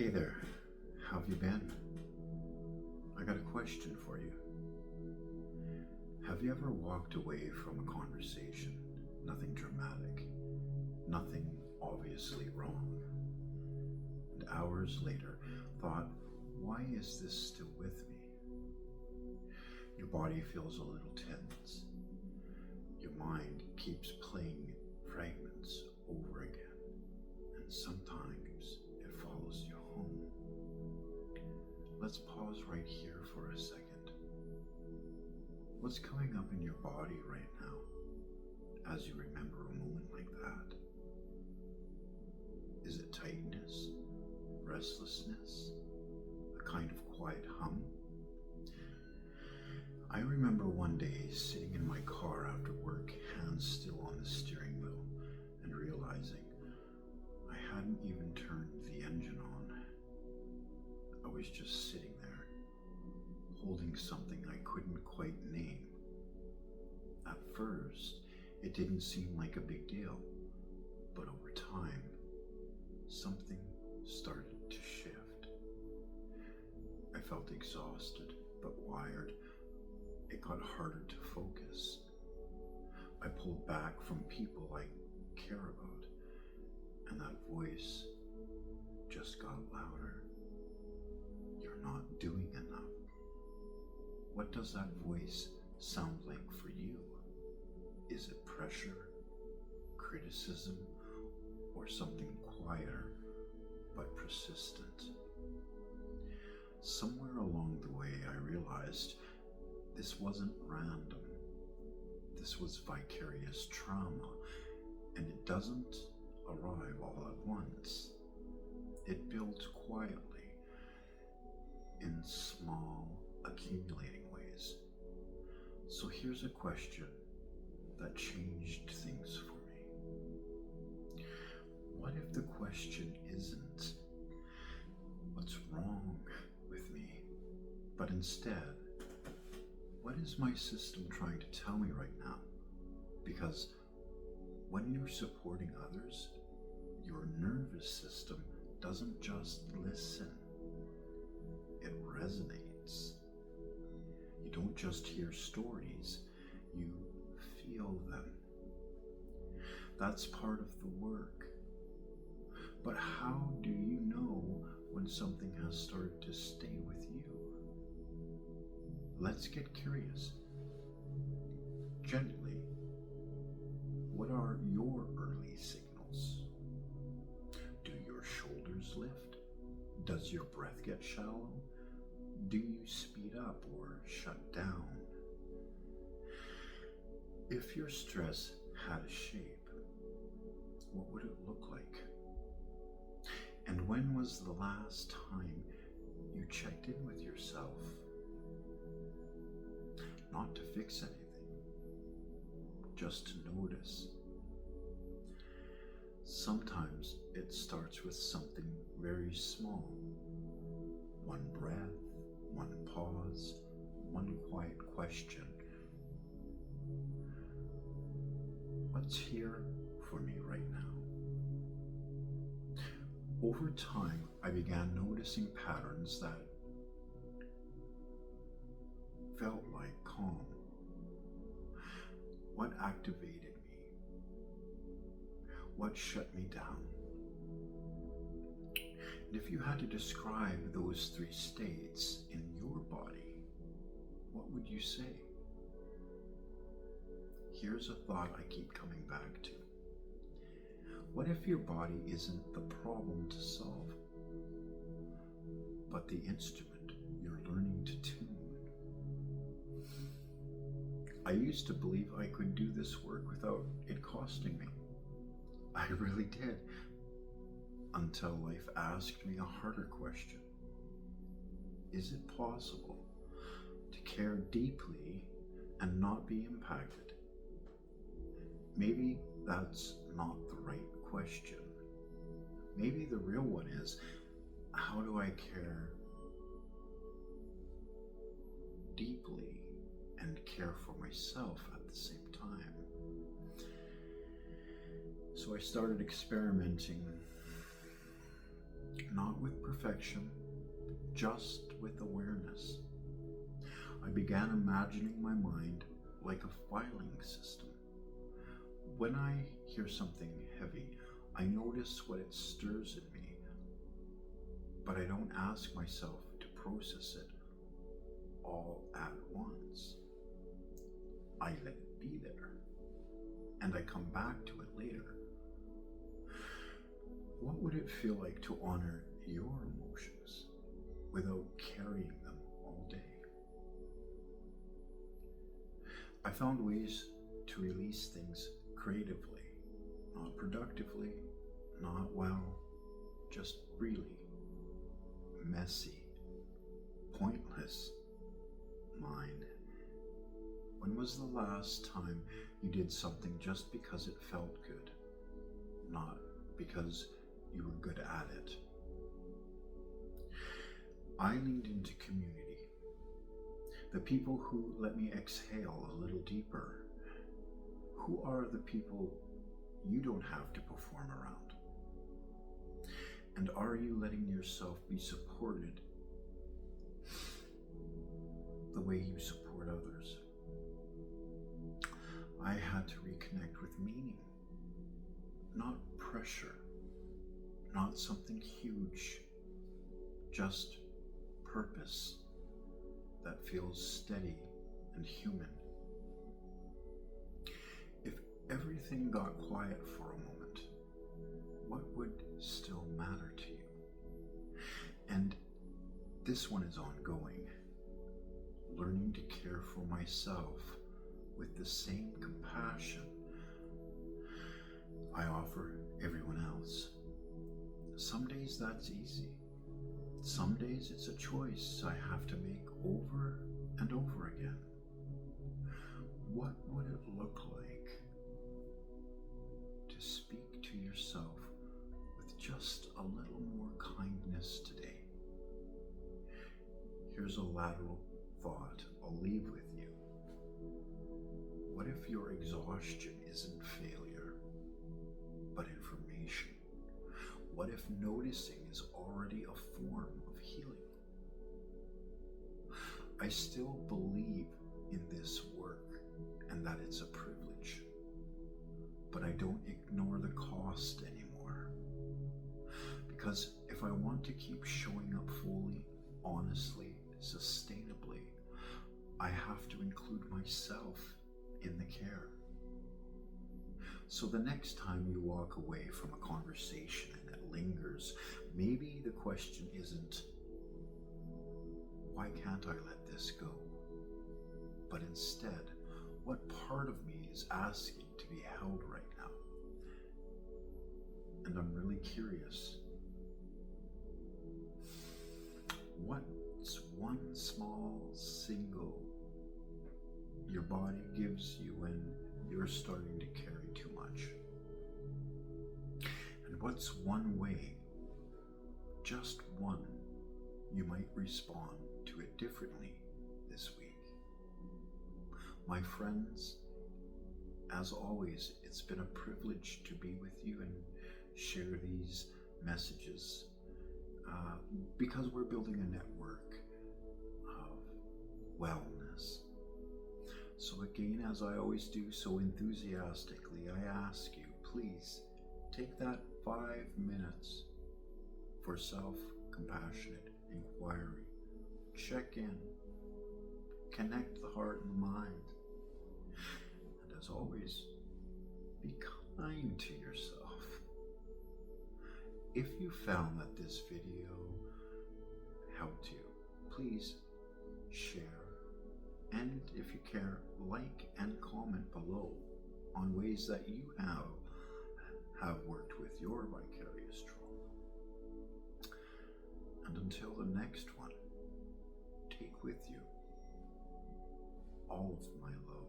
Hey there, how have you been? I got a question for you. Have you ever walked away from a conversation, nothing dramatic, nothing obviously wrong, and hours later thought, why is this still with me? Your body feels a little tense. Your mind keeps playing fragments over again, and sometimes it follows you home. Let's pause right here for a second. What's coming up in your body right now as you remember a moment like that? Is it tightness, restlessness, a kind of quiet hum? I remember one day sitting in my car after work, hands still on the steering wheel, and realizing I hadn't even turned the engine on. I was just sitting there, holding something I couldn't quite name. At first, it didn't seem like a big deal, but over time, something started to shift. I felt exhausted, but wired. It got harder to focus. I pulled back from people I care about, and that voice just got louder. You're not doing enough. What does that voice sound like for you? Is it pressure, criticism, or something quieter but persistent? Somewhere along the way, I realized this wasn't random. This was vicarious trauma, and it doesn't arrive all at once. It builds quietly in small, accumulating ways. So here's a question that changed things for me. What if the question isn't, what's wrong with me, but instead, what is my system trying to tell me right now? Because when you're supporting others, your nervous system doesn't just listen, it resonates. You don't just hear stories, you feel them. That's part of the work. But how do you know when something has started to stay with you? Let's get curious. Gently, what are your early signals? Do your shoulders lift? Does your breath get shallow? Do you speed up or shut down? If your stress had a shape, what would it look like? And when was the last time you checked in with yourself? Not to fix anything, just to notice. Sometimes it starts with something very small. One breath, one pause, one quiet question. What's here for me right now? Over time, I began noticing patterns that felt like calm. What activated me? What shut me down? And if you had to describe those three states in your body, what would you say? Here's a thought I keep coming back to. What if your body isn't the problem to solve, but the instrument you're learning to tune? I used to believe I could do this work without it costing me. I really did, until life asked me a harder question. Is it possible to care deeply and not be impacted? Maybe that's not the right question. Maybe the real one is, how do I care deeply and care for myself at the same time? So I started experimenting, not with perfection, just with awareness. I began imagining my mind like a filing system. When I hear something heavy, I notice what it stirs in me, but I don't ask myself to process it all at once. I let it be there, and I come back to it later. What would it feel like to honor your emotions without carrying them all day? I found ways to release things creatively, not productively, not well, just really messy, pointless. Mine. When was the last time you did something just because it felt good, not because you were good at it? I leaned into community, the people who let me exhale a little deeper. Who are the people you don't have to perform around? And are you letting yourself be supported the way you support others? I had to reconnect with meaning, not pressure, not something huge, just purpose that feels steady and human. If everything got quiet for a moment, what would still matter to you? And this one is ongoing. Learning to care for myself with the same compassion I offer everyone else. Some days that's easy. Some days it's a choice I have to make over and over again. What would it look like to speak to yourself with just a little more kindness today? Here's a lateral thought I'll leave with you. What if your exhaustion isn't failure, but information? What if noticing is already a form of healing? I still believe in this work and that it's a privilege, but I don't ignore the cost anymore. Because if I want to keep showing up fully, honestly, sustainably, I have to include myself in the care. So the next time you walk away from a conversation and it lingers, maybe the question isn't, why can't I let this go? But instead, what part of me is asking to be held right now? And I'm really curious. What's one small single your body gives you when you're starting to carry too much? And what's one way, just one, you might respond to it differently this week? My friends, as always, it's been a privilege to be with you and share these messages because we're building a network of wellness. So again, as I always do so enthusiastically, I ask you, please take that 5 minutes for self-compassionate inquiry. Check in, connect the heart and the mind. And as always, be kind to yourself. If you found that this video helped you, please share. And if you care, like and comment below on ways that you have worked with your vicarious trauma. And until the next one, take with you all of my love.